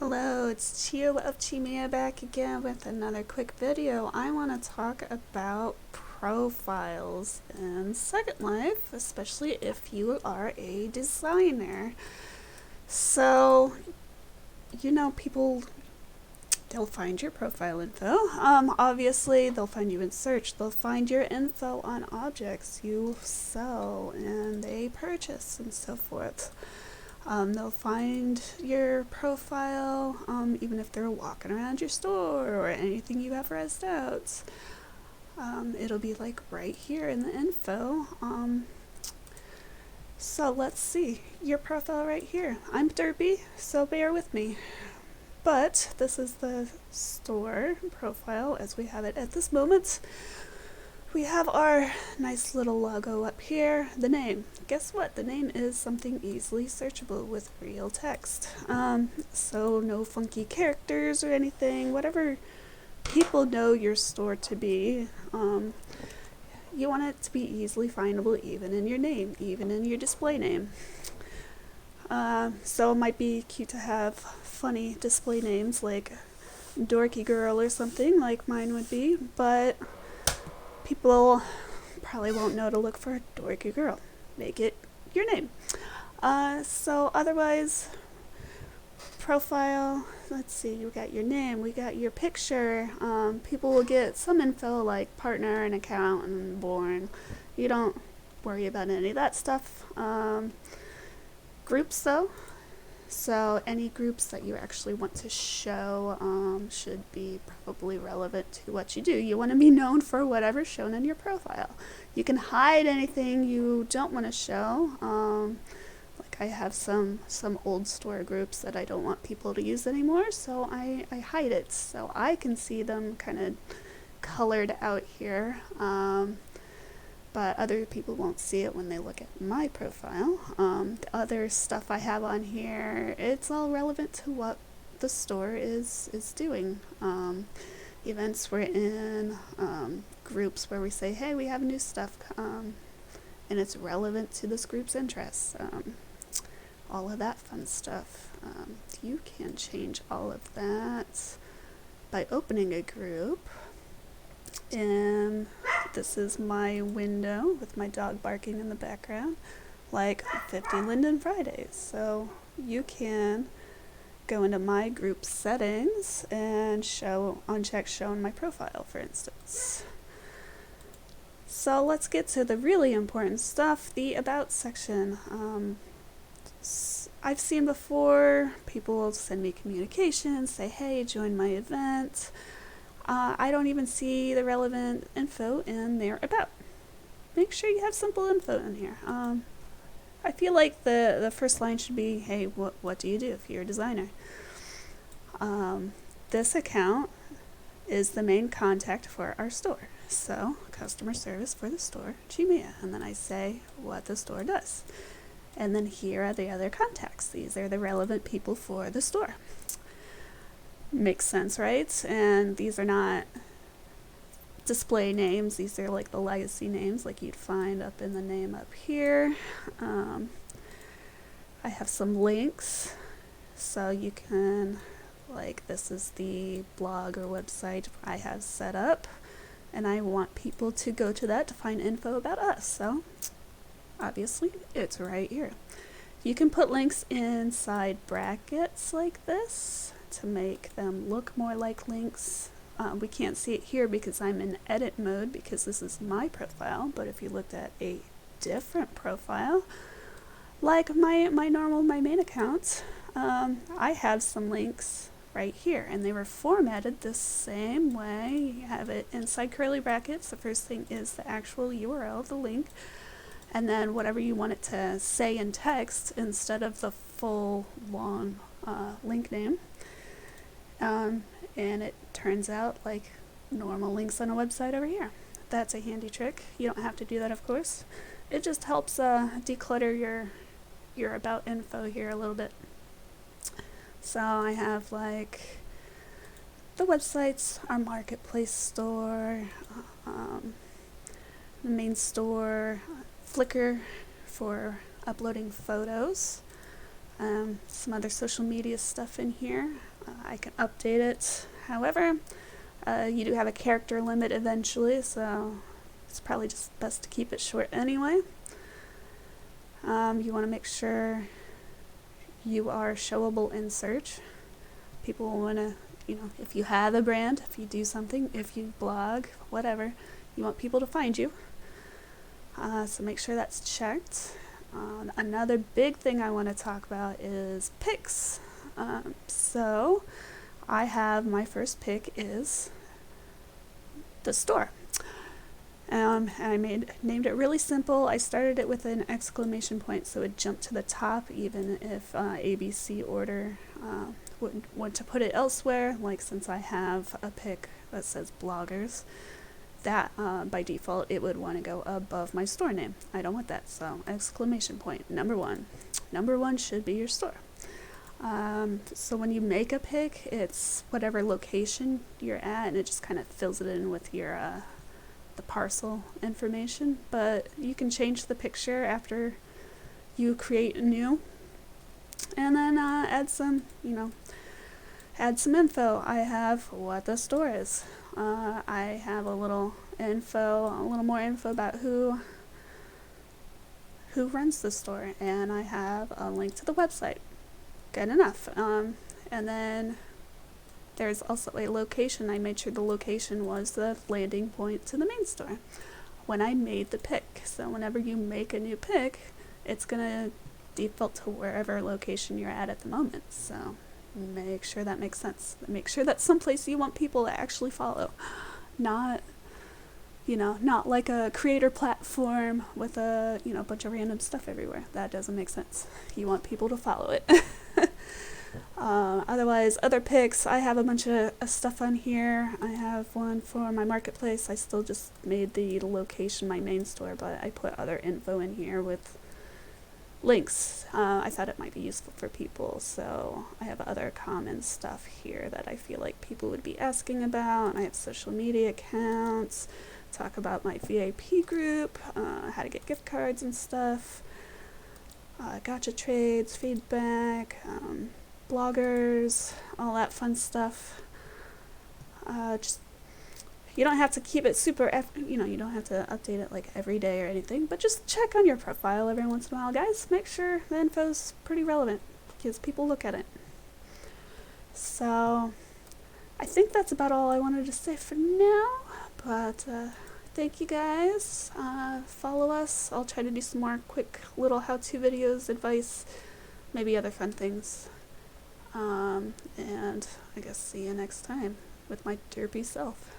Hello, it's Chia of ChiMia back again with another quick video. I want to talk about profiles in Second Life, especially if you are a designer. So, people, they'll find your profile info. Obviously, they'll find you in search. They'll find your info on objects you sell and they purchase and so forth. They'll find your profile, even if they're walking around your store or anything you have rezzed out. It'll be like right here in the info. So let's see, your profile right here. I'm derpy, so bear with me. But this is the store profile as we have it at this moment. We have our nice little logo up here. The name. Guess what? The name is something easily searchable with real text. So no funky characters or anything. Whatever people know your store to be, you want it to be easily findable even in your name, even in your display name. So it might be cute to have funny display names like Dorky Girl or something like mine would be, but people probably won't know to look for a dorky girl. Make it your name. So otherwise, profile, let's see, we got your name, we got your picture. People will get some info like partner and account and born. You don't worry about any of that stuff. Groups though. So any groups that you actually want to show should be probably relevant to what you do. You want to be known for whatever's shown in your profile. You can hide anything you don't want to show. Like I have some old store groups that I don't want people to use anymore, so I hide it so I can see them kind of colored out here. But other people won't see it when they look at my profile. The other stuff I have on here, it's all relevant to what the store is doing. Events we're in, groups where we say, hey, we have new stuff, and it's relevant to this group's interests. All of that fun stuff. You can change all of that by opening a group. And this is my window with my dog barking in the background, like 50 Linden Fridays. So you can go into my group settings and uncheck show in my profile, for instance. So let's get to the really important stuff, the about section. I've seen before people send me communications, say, hey, join my event. I don't even see the relevant info in there about. Make sure you have simple info in here. I feel like the first line should be, hey, what do you do if you're a designer? This account is the main contact for our store. So, customer service for the store, ChiMia. And then I say what the store does. And then here are the other contacts. These are the relevant people for the store. Makes sense, right? And these are not display names. These are like the legacy names like you'd find up in the name up here. I have some links so you can, like, this is the blog or website I have set up and I want people to go to that to find info about us. So obviously it's right here. You can put links inside brackets like this to make them look more like links. We can't see it here because I'm in edit mode because this is my profile, but if you looked at a different profile, like my main account, I have some links right here and they were formatted the same way. You have it inside curly brackets. The first thing is the actual URL of the link, and then whatever you want it to say in text instead of the full long link name. And it turns out like normal links on a website over here. That's a handy trick. You don't have to do that, of course. It just helps declutter your about info here a little bit. So I have like the websites, our marketplace store, the main store, Flickr for uploading photos, some other social media stuff in here. I can update it. However, you do have a character limit eventually, so it's probably just best to keep it short anyway. You want to make sure you are showable in search. People want to, if you have a brand, if you do something, if you blog, whatever, you want people to find you. So make sure that's checked. Another big thing I want to talk about is pics. So I have my first pic is the store. I named it really simple. I started it with an exclamation point so it would jump to the top even if ABC order would want to put it elsewhere. Like since I have a pic that says bloggers, that by default it would want to go above my store name. I don't want that, so exclamation point, number one. Number one should be your store. So when you make a pic, it's whatever location you're at, and it just kind of fills it in with your the parcel information. But you can change the picture after you create a new, and then add some info. I have what the store is. I have a little more info about who runs the store, and I have a link to the website. Good enough. And then there's also a location. I made sure the location was the landing point to the main store when I made the pic. So whenever you make a new pic, it's gonna default to wherever location you're at the moment. So make sure that makes sense. Make sure that's someplace you want people to actually follow, not like a creator platform with a bunch of random stuff everywhere. That doesn't make sense. You want people to follow it. Otherwise, other pics, I have a bunch of stuff on here. I have one for my marketplace. I still just made the location my main store, but I put other info in here with links. I thought it might be useful for people, so I have other common stuff here that I feel like people would be asking about. I have social media accounts, talk about my VIP group, how to get gift cards and stuff, gotcha trades, feedback, bloggers, all that fun stuff. Just you don't have to keep it super, you don't have to update it like every day or anything, but just check on your profile every once in a while, guys. Make sure the info's pretty relevant because people look at it. So I think that's about all I wanted to say for now, but thank you guys. Follow us. I'll try to do some more quick little how-to videos, advice, maybe other fun things. And I guess see you next time with my derpy self.